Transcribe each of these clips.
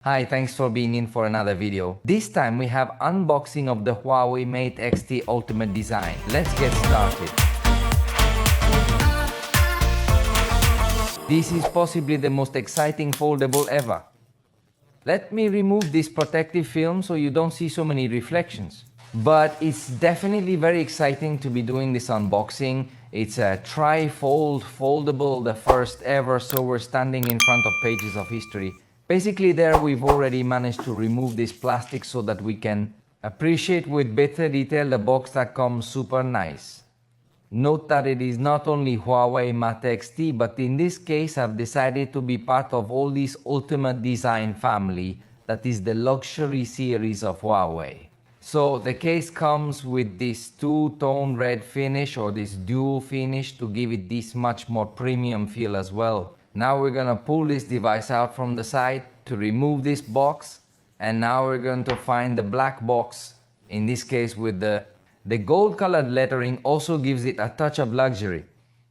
Hi, thanks for being in for another video. This time we have unboxing of the HUAWEI Mate XT Ultimate Design. Let's get started. This is possibly the most exciting foldable ever. Let me remove this protective film so you don't see so many reflections. But it's definitely very exciting to be doing this unboxing. It's a tri-fold foldable, the first ever, so we're standing in front of pages of history. Basically there we've already managed to remove this plastic so that we can appreciate with better detail the box that comes super nice. Note that it is not only HUAWEI Mate XT, but in this case I've decided to be part of all this Ultimate Design family that is the luxury series of HUAWEI. So the case comes with this two-tone red finish or this dual finish to give it this much more premium feel as well. Now we're gonna pull this device out from the side to remove this box, and now we're going to find the black box, in this case with the gold colored lettering also gives it a touch of luxury.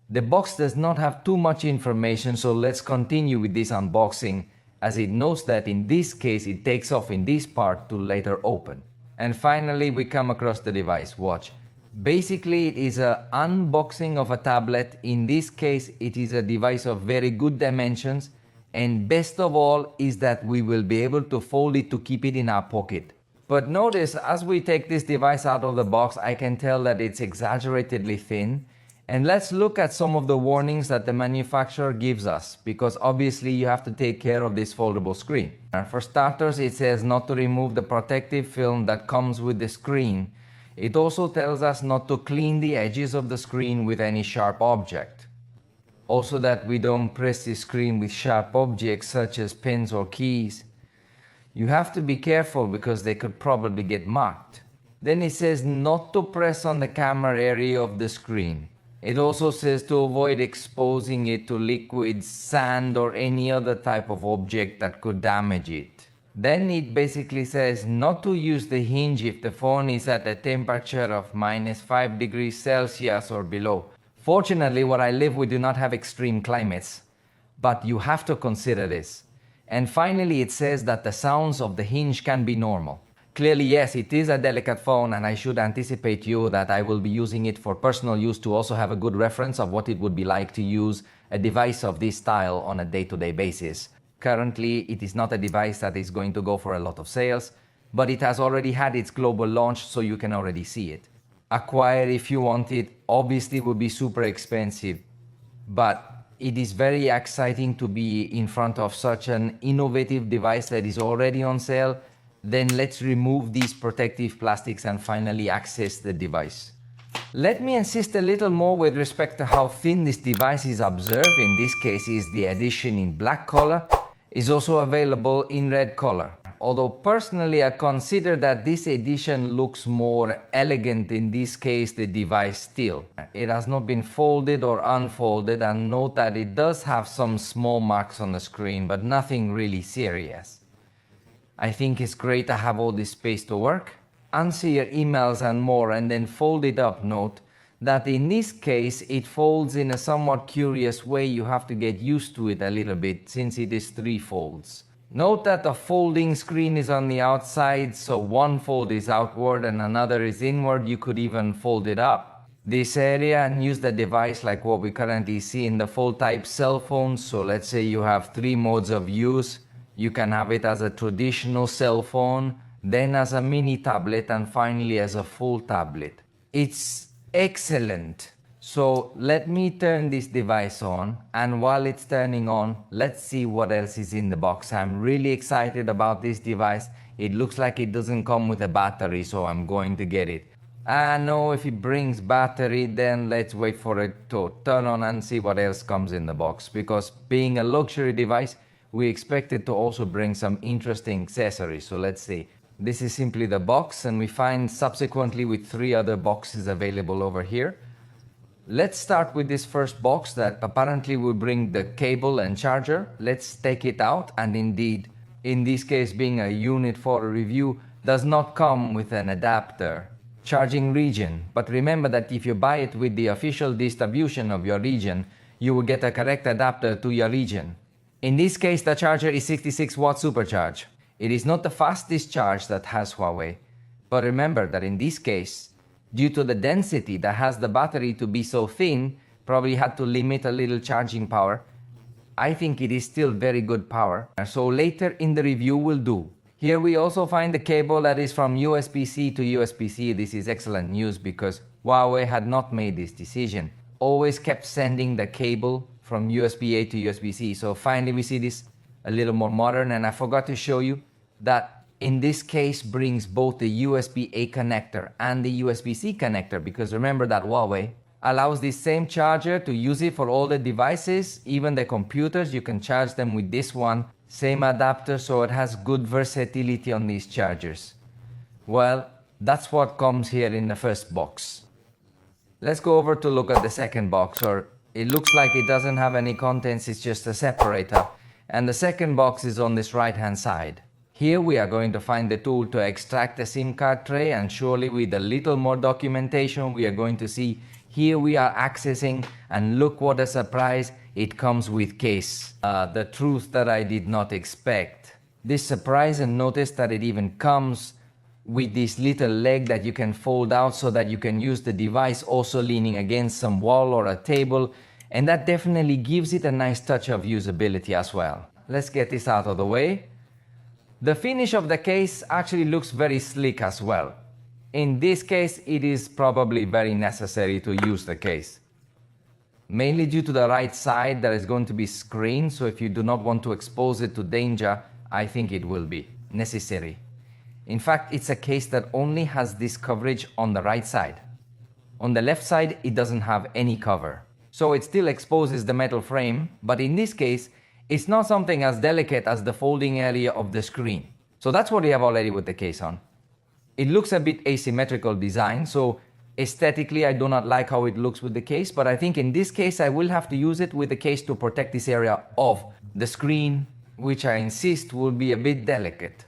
The box does not have too much information, so let's continue with this unboxing as it knows that in this case it takes off in this part to later open. And finally we come across the device. Watch. Basically it is an unboxing of a tablet. In this case it is a device of very good dimensions, and best of all is that we will be able to fold it to keep it in our pocket. But notice as we take this device out of the box, I can tell that it's exaggeratedly thin. And let's look at some of the warnings that the manufacturer gives us, because obviously you have to take care of this foldable screen. For starters, it says not to remove the protective film that comes with the screen. It also tells us not to clean the edges of the screen with any sharp object. Also that we don't press the screen with sharp objects such as pens or keys. You have to be careful because they could probably get marked. Then it says not to press on the camera area of the screen. It also says to avoid exposing it to liquids, sand or any other type of object that could damage it. Then it basically says not to use the hinge if the phone is at a temperature of -5 degrees Celsius or below. Fortunately, where I live we do not have extreme climates, but you have to consider this. And finally it says that the sounds of the hinge can be normal. Clearly, yes, it is a delicate phone, and I should anticipate you that I will be using it for personal use to also have a good reference of what it would be like to use a device of this style on a day-to-day basis. Currently, it is not a device that is going to go for a lot of sales, but it has already had its global launch, so you can already see it. Acquire if you want it, obviously would be super expensive, but it is very exciting to be in front of such an innovative device that is already on sale. Then let's remove these protective plastics and finally access the device. Let me insist a little more with respect to how thin this device is observed. In this case is the edition in black color, is also available in red color. Although personally I consider that this edition looks more elegant in this case the device still. It has not been folded or unfolded, and note that it does have some small marks on the screen, but nothing really serious. I think it's great to have all this space to work, answer your emails and more, and then fold it up. Note that in this case it folds in a somewhat curious way. You have to get used to it a little bit since it is 3 folds. Note that the folding screen is on the outside, so one fold is outward and another is inward. You could even fold it up this area and use the device like what we currently see in the fold type cell phones. So let's say you have 3 modes of use. You can have it as a traditional cell phone, then as a mini tablet, and finally as a full tablet. It's excellent. So let me turn this device on, and while it's turning on, let's see what else is in the box. I'm really excited about this device. It looks like it doesn't come with a battery, so I'm going to get it. I know if it brings battery, then let's wait for it to turn on and see what else comes in the box, because being a luxury device, we expect it to also bring some interesting accessories. So let's see. This is simply the box, and we find subsequently with 3 other boxes available over here. Let's start with this first box that apparently will bring the cable and charger. Let's take it out, and indeed, in this case being a unit for a review, does not come with an adapter. Charging region, but remember that if you buy it with the official distribution of your region, you will get a correct adapter to your region. In this case, the charger is 66 watt supercharge. It is not the fastest charge that has Huawei, but remember that in this case, due to the density that has the battery to be so thin, probably had to limit a little charging power. I think it is still very good power, so later in the review we'll do. Here we also find the cable that is from USB-C to USB-C. This is excellent news because Huawei had not made this decision. Always kept sending the cable from USB-A to USB-C. So finally we see this a little more modern, and I forgot to show you that in this case brings both the USB-A connector and the USB-C connector, because remember that Huawei allows this same charger to use it for all the devices, even the computers. You can charge them with this one, same adapter, so it has good versatility on these chargers. Well, that's what comes here in the first box. Let's go over to look at the second box, or it looks like it doesn't have any contents, it's just a separator. And the second box is on this right hand side. Here we are going to find the tool to extract the SIM card tray, and surely with a little more documentation we are going to see here we are accessing, and look what a surprise, it comes with case. The truth that I did not expect. This surprise, and notice that it even comes with this little leg that you can fold out so that you can use the device also leaning against some wall or a table, and that definitely gives it a nice touch of usability as well. Let's get this out of the way. The finish of the case actually looks very slick as well. In this case, it is probably very necessary to use the case. Mainly due to the right side, there is going to be screen, so if you do not want to expose it to danger, I think it will be necessary. In fact, it's a case that only has this coverage on the right side. On the left side, it doesn't have any cover. So it still exposes the metal frame, but in this case, it's not something as delicate as the folding area of the screen. So that's what we have already with the case on. It looks a bit asymmetrical design, so aesthetically I do not like how it looks with the case, but I think in this case I will have to use it with the case to protect this area of the screen, which I insist will be a bit delicate.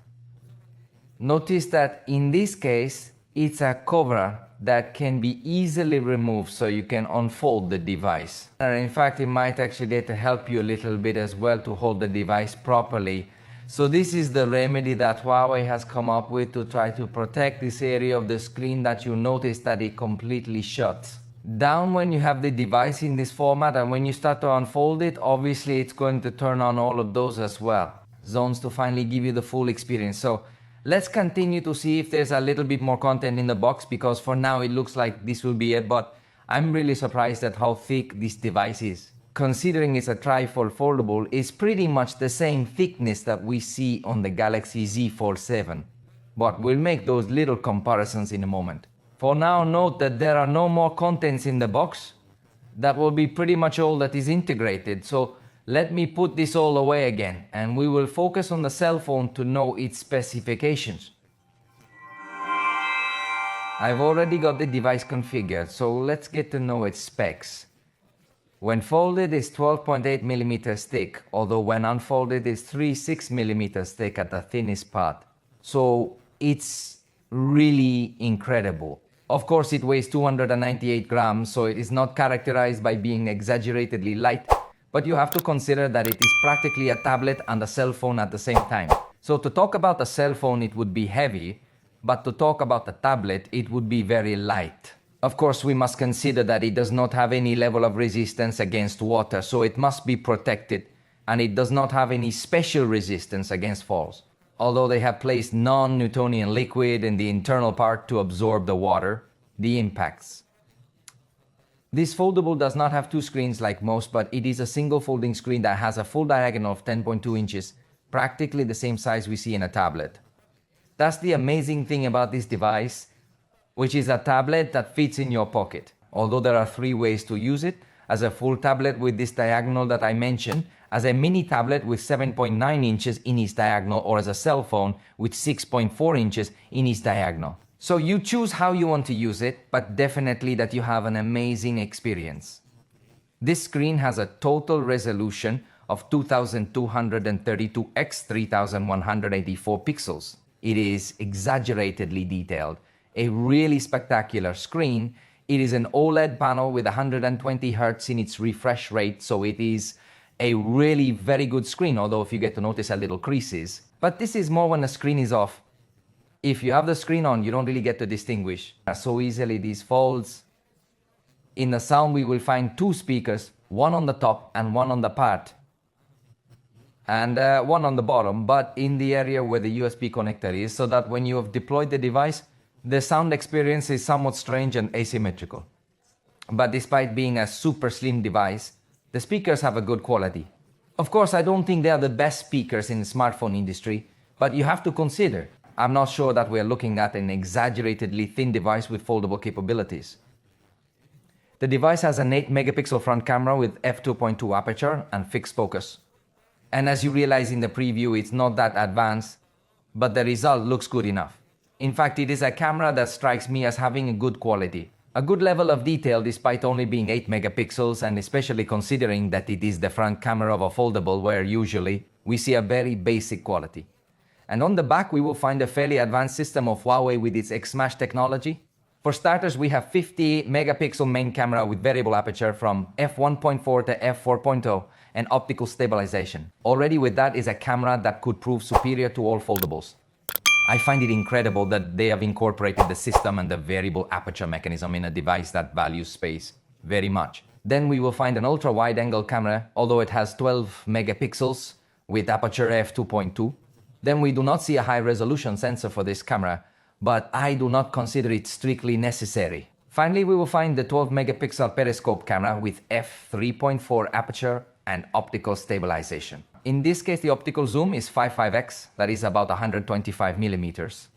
Notice that in this case it's a cover that can be easily removed, so you can unfold the device. And in fact, it might actually help you a little bit as well to hold the device properly. So this is the remedy that Huawei has come up with to try to protect this area of the screen that you notice that it completely shuts down when you have the device in this format, and when you start to unfold it, obviously it's going to turn on all of those as well, zones, to finally give you the full experience. So let's continue to see if there's a little bit more content in the box, because for now it looks like this will be it, but I'm really surprised at how thick this device is. Considering it's a tri-fold foldable, it's pretty much the same thickness that we see on the Galaxy Z Fold 7. But we'll make those little comparisons in a moment. For now, note that there are no more contents in the box. That will be pretty much all that is integrated. So let me put this all away again, and we will focus on the cell phone to know its specifications. I've already got the device configured, so let's get to know its specs. When folded, it's 12.8mm thick, although when unfolded, it's 3.6mm thick at the thinnest part. So it's really incredible. Of course, it weighs 298 grams, so it is not characterized by being exaggeratedly light, but you have to consider that it is practically a tablet and a cell phone at the same time. So to talk about a cell phone, it would be heavy, but to talk about a tablet, it would be very light. Of course, we must consider that it does not have any level of resistance against water, so it must be protected, and it does not have any special resistance against falls, although they have placed non-Newtonian liquid in the internal part to absorb the water, the impacts. This foldable does not have two screens like most, but it is a single folding screen that has a full diagonal of 10.2 inches, practically the same size we see in a tablet. That's the amazing thing about this device, which is a tablet that fits in your pocket. Although there are three ways to use it: as a full tablet with this diagonal that I mentioned, as a mini tablet with 7.9 inches in its diagonal, or as a cell phone with 6.4 inches in its diagonal. So you choose how you want to use it, but definitely that you have an amazing experience. This screen has a total resolution of 2232 x 3184 pixels. It is exaggeratedly detailed. A really spectacular screen. It is an OLED panel with 120 Hz in its refresh rate, so it is a really very good screen, although if you get to notice a little creases. But this is more when the screen is off. If you have the screen on, you don't really get to distinguish so easily these folds. In the sound, we will find two speakers, one on the top and one on the part, and one on the bottom, but in the area where the USB connector is, so that when you have deployed the device, the sound experience is somewhat strange and asymmetrical. But despite being a super slim device, the speakers have a good quality. Of course, I don't think they are the best speakers in the smartphone industry, but you have to consider, I'm not sure that we are looking at an exaggeratedly thin device with foldable capabilities. The device has an 8 megapixel front camera with f2.2 aperture and fixed focus. And as you realize in the preview, it's not that advanced, but the result looks good enough. In fact, it is a camera that strikes me as having a good quality. A good level of detail despite only being 8 megapixels, and especially considering that it is the front camera of a foldable where usually we see a very basic quality. And on the back we will find a fairly advanced system of Huawei with its X-Mash technology. For starters, we have 50 megapixel main camera with variable aperture from f1.4 to f4.0 and optical stabilization. Already with that is a camera that could prove superior to all foldables. I find it incredible that they have incorporated the system and the variable aperture mechanism in a device that values space very much. Then we will find an ultra wide angle camera, although it has 12 megapixels with aperture f2.2. Then we do not see a high resolution sensor for this camera, but I do not consider it strictly necessary. Finally, we will find the 12 megapixel periscope camera with f3.4 aperture and optical stabilization. In this case, the optical zoom is 55x, that is about 125 millimeters.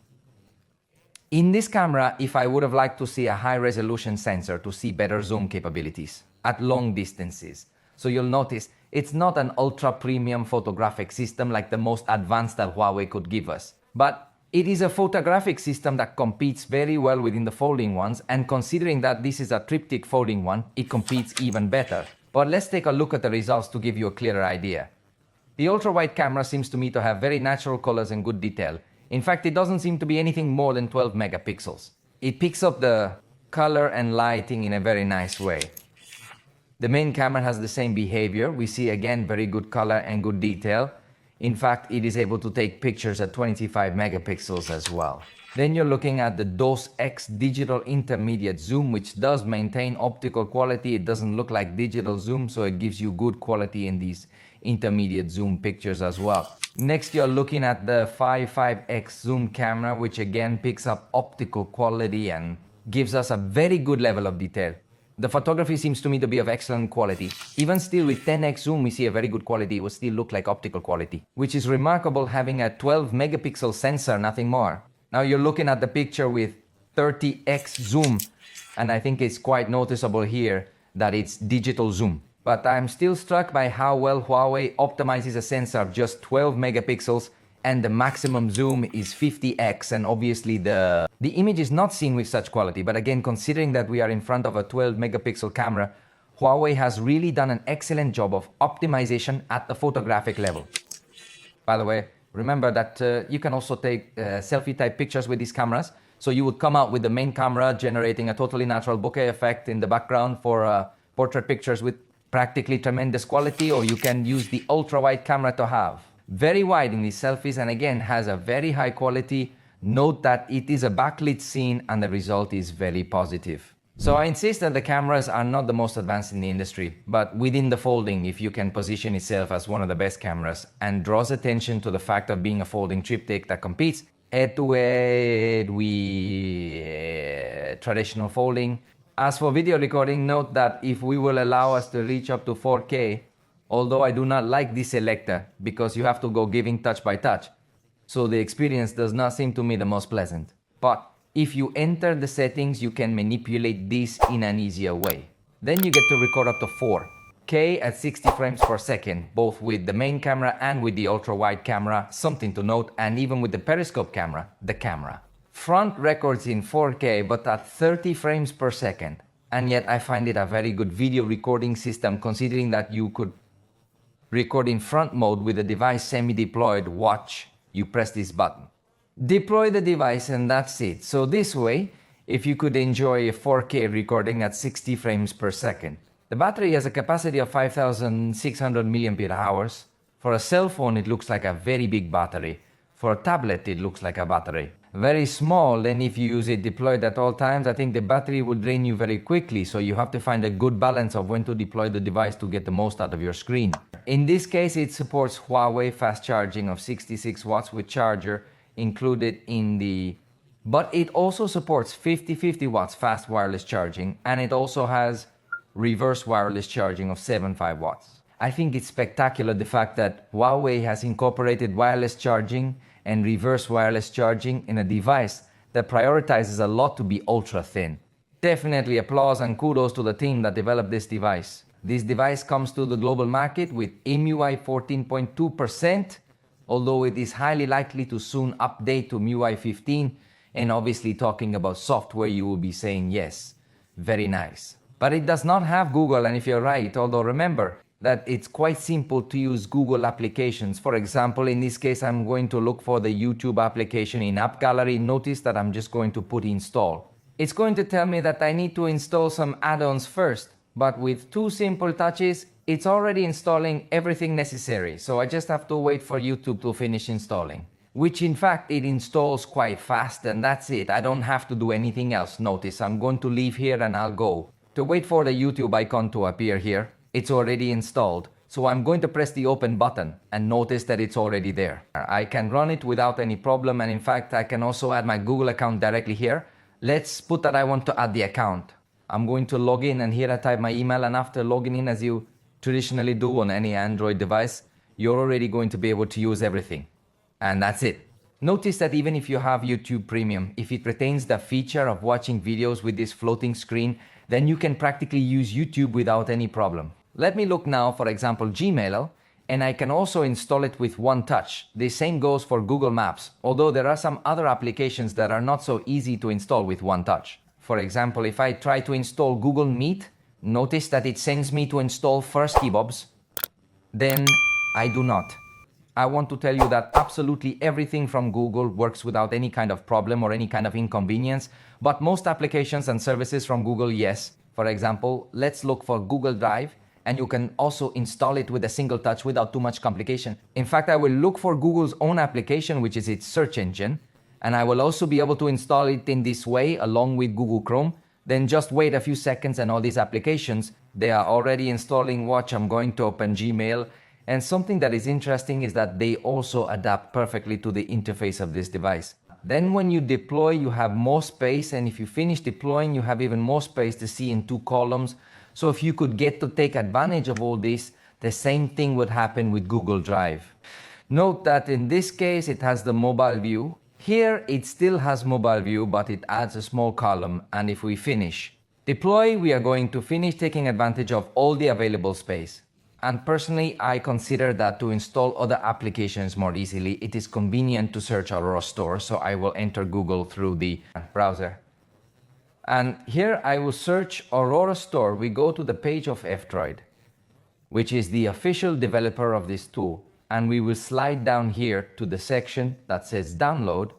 In this camera, if I would have liked to see a high resolution sensor to see better zoom capabilities at long distances. So you'll notice it's not an ultra premium photographic system like the most advanced that Huawei could give us, but it is a photographic system that competes very well within the folding ones, and considering that this is a triptych folding one, it competes even better. But let's take a look at the results to give you a clearer idea. The ultra-wide camera seems to me to have very natural colors and good detail. In fact, it doesn't seem to be anything more than 12 megapixels. It picks up the color and lighting in a very nice way. The main camera has the same behavior. We see again very good color and good detail. In fact, it is able to take pictures at 25 megapixels as well. Then you're looking at the DOS X digital intermediate zoom, which does maintain optical quality. It doesn't look like digital zoom, so it gives you good quality in these intermediate zoom pictures as well. Next, you're looking at the 55x zoom camera, which again picks up optical quality and gives us a very good level of detail. The photography seems to me to be of excellent quality. Even still with 10x zoom, we see a very good quality. It will still look like optical quality, which is remarkable having a 12 megapixel sensor, nothing more. Now you're looking at the picture with 30x zoom, and I think it's quite noticeable here that it's digital zoom. But I'm still struck by how well Huawei optimizes a sensor of just 12 megapixels and the maximum zoom is 50x, and obviously the image is not seen with such quality. But again, considering that we are in front of a 12 megapixel camera, Huawei has really done an excellent job of optimization at the photographic level. By the way, remember that you can also take selfie type pictures with these cameras. So you would come out with the main camera generating a totally natural bokeh effect in the background for portrait pictures with practically tremendous quality, or you can use the ultra wide camera to have very wide in these selfies, and again has a very high quality. Note that it is a backlit scene and the result is very positive. So I insist that the cameras are not the most advanced in the industry, but within the folding, if you can position itself as one of the best cameras and draws attention to the fact of being a folding triptych that competes head to head with traditional folding. As for video recording, note that if we will allow us to reach up to 4K, although I do not like this selector because you have to go giving touch by touch, so the experience does not seem to me the most pleasant. But if you enter the settings, you can manipulate this in an easier way. Then you get to record up to 4K at 60 frames per second, both with the main camera and with the ultra-wide camera, something to note, and even with the periscope camera, the camera. Front records in 4K but at 30 frames per second, and yet I find it a very good video recording system, considering that you could record in front mode with the device semi-deployed. Watch, you press this button. Deploy the device and that's it. So this way, if you could enjoy a 4K recording at 60 frames per second. The battery has a capacity of 5,600 mAh. For a cell phone, it looks like a very big battery, For a tablet, it looks like a battery. Very small, and if you use it deployed at all times, I think the battery will drain you very quickly, so you have to find a good balance of when to deploy the device to get the most out of your screen. In this case, it supports Huawei fast charging of 66 watts with charger included in the... But it also supports 50-50 watts fast wireless charging, and it also has reverse wireless charging of 75 watts. I think it's spectacular the fact that Huawei has incorporated wireless charging and reverse wireless charging in a device that prioritizes a lot to be ultra thin. Definitely applause and kudos to the team that developed this device. This device comes to the global market with MIUI 14.2%, although it is highly likely to soon update to MIUI 15, and obviously talking about software, you will be saying yes, very nice. But it does not have Google, and if you're right, although remember that it's quite simple to use Google applications. For example, in this case, I'm going to look for the YouTube application in App Gallery. Notice that I'm just going to put install. It's going to tell me that I need to install some add-ons first, but with 2 simple touches, it's already installing everything necessary. So I just have to wait for YouTube to finish installing, which in fact it installs quite fast, and that's it. I don't have to do anything else. Notice I'm going to leave here and I'll go to wait for the YouTube icon to appear here. It's already installed, so I'm going to press the open button and notice that it's already there. I can run it without any problem, and in fact I can also add my Google account directly here. Let's put that I want to add the account. I'm going to log in, and here I type my email, and after logging in as you traditionally do on any Android device, you're already going to be able to use everything. And that's it. Notice that even if you have YouTube Premium, if it retains the feature of watching videos with this floating screen, then you can practically use YouTube without any problem. Let me look now, for example, Gmail, and I can also install it with one touch. The same goes for Google Maps, although there are some other applications that are not so easy to install with one touch. For example, if I try to install Google Meet, notice that it sends me to install first kebabs, then I do not. I want to tell you that absolutely everything from Google works without any kind of problem or any kind of inconvenience, but most applications and services from Google, yes. For example, let's look for Google Drive, and you can also install it with a single touch without too much complication. In fact, I will look for Google's own application, which is its search engine, and I will also be able to install it in this way along with Google Chrome. Then just wait a few seconds and all these applications, they are already installing. Watch, I'm going to open Gmail. And something that is interesting is that they also adapt perfectly to the interface of this device. Then when you deploy, you have more space, and if you finish deploying, you have even more space to see in 2 columns. So if you could get to take advantage of all this, the same thing would happen with Google Drive. Note that in this case, it has the mobile view. Here, it still has mobile view, but it adds a small column. And if we finish deploy, we are going to finish taking advantage of all the available space. And personally, I consider that to install other applications more easily, it is convenient to search Aurora Store. So I will enter Google through the browser. And here I will search Aurora Store. We go to the page of F-Droid, which is the official developer of this tool. And we will slide down here to the section that says download,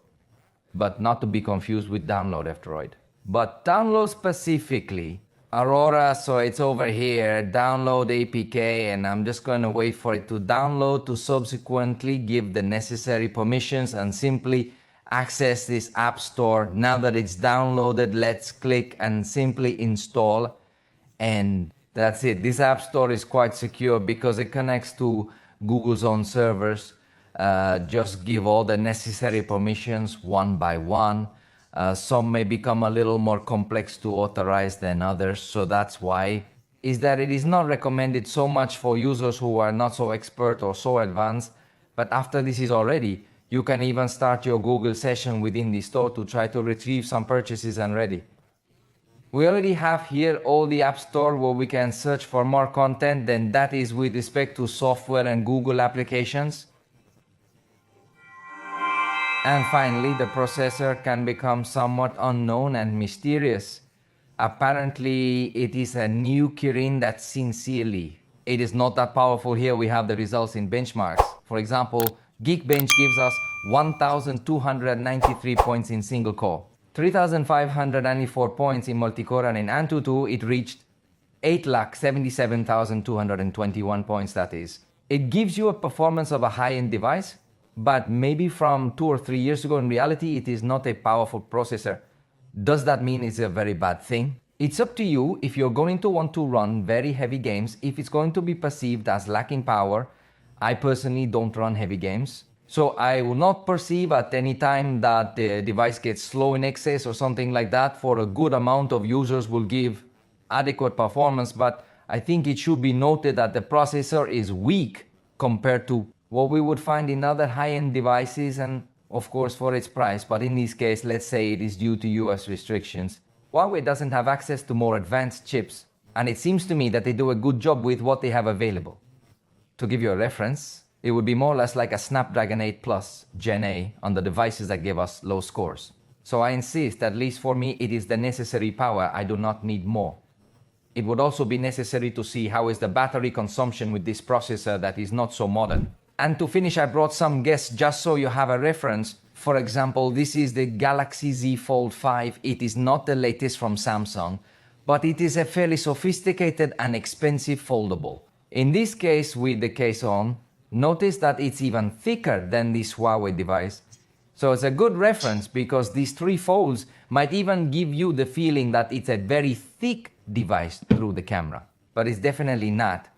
but not to be confused with download F-Droid. But download specifically Aurora, so it's over here, download APK, and I'm just going to wait for it to download to subsequently give the necessary permissions and simply access this app store. Now that it's downloaded, let's click and simply install, and that's it. This app store is quite secure because it connects to Google's own servers. Just give all the necessary permissions one by one. Some may become a little more complex to authorize than others, so that's why is that it is not recommended so much for users who are not so expert or so advanced. But after this is already, you can even start your Google session within the store to try to retrieve some purchases and ready. We already have here all the App Store where we can search for more content, then that is with respect to software and Google applications. And finally, the processor can become somewhat unknown and mysterious. Apparently, it is a new Kirin that sincerely, it is not that powerful. Here we have the results in benchmarks. For example, Geekbench gives us 1,293 points in single core, 3,594 points in multi-core, and in Antutu it reached 8,77,221 points, that is. It gives you a performance of a high-end device, but maybe from 2 or 3 years ago, in reality, it is not a powerful processor. Does that mean it's a very bad thing? It's up to you if you're going to want to run very heavy games, if it's going to be perceived as lacking power. I personally don't run heavy games, so I will not perceive at any time that the device gets slow in excess or something like that. For a good amount of users will give adequate performance, but I think it should be noted that the processor is weak compared to what we would find in other high-end devices, and of course for its price. But in this case, let's say it is due to US restrictions. Huawei doesn't have access to more advanced chips, and it seems to me that they do a good job with what they have available. To give you a reference, it would be more or less like a Snapdragon 8 Plus Gen A on the devices that give us low scores. So I insist, at least for me, it is the necessary power. I do not need more. It would also be necessary to see how is the battery consumption with this processor that is not so modern. And to finish, I brought some guests just so you have a reference. For example, this is the Galaxy Z Fold 5. It is not the latest from Samsung, but it is a fairly sophisticated and expensive foldable. In this case, with the case on, notice that it's even thicker than this Huawei device. So it's a good reference because these 3 folds might even give you the feeling that it's a very thick device through the camera, but it's definitely not.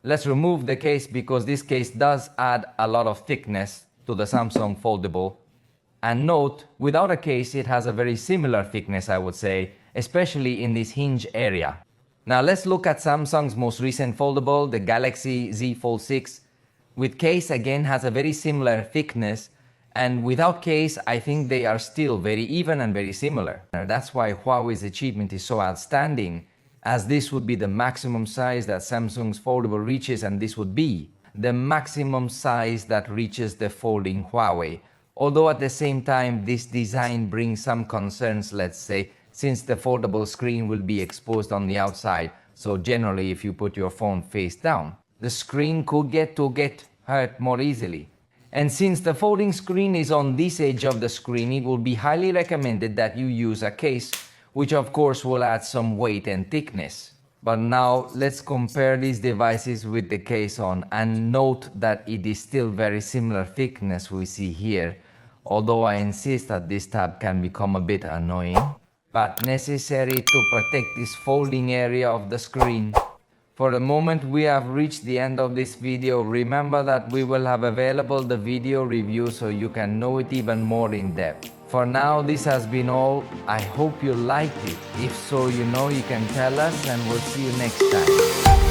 Let's remove the case because this case does add a lot of thickness to the Samsung foldable. And note, without a case, it has a very similar thickness, I would say, especially in this hinge area. Now let's look at Samsung's most recent foldable, the Galaxy Z Fold 6. With case, again, has a very similar thickness, and without case, I think they are still very even and very similar. That's why Huawei's achievement is so outstanding, as this would be the maximum size that Samsung's foldable reaches, and this would be the maximum size that reaches the folding Huawei. Although at the same time, this design brings some concerns, let's say, since the foldable screen will be exposed on the outside. So generally, if you put your phone face down, the screen could get hurt more easily. And since the folding screen is on this edge of the screen, it will be highly recommended that you use a case, which of course will add some weight and thickness. But now let's compare these devices with the case on, and note that it is still very similar thickness we see here. Although I insist that this tab can become a bit annoying, but necessary to protect this folding area of the screen. For the moment, we have reached the end of this video. Remember that we will have available the video review so you can know it even more in depth. For now, this has been all. I hope you liked it. If so, you can tell us, and we'll see you next time.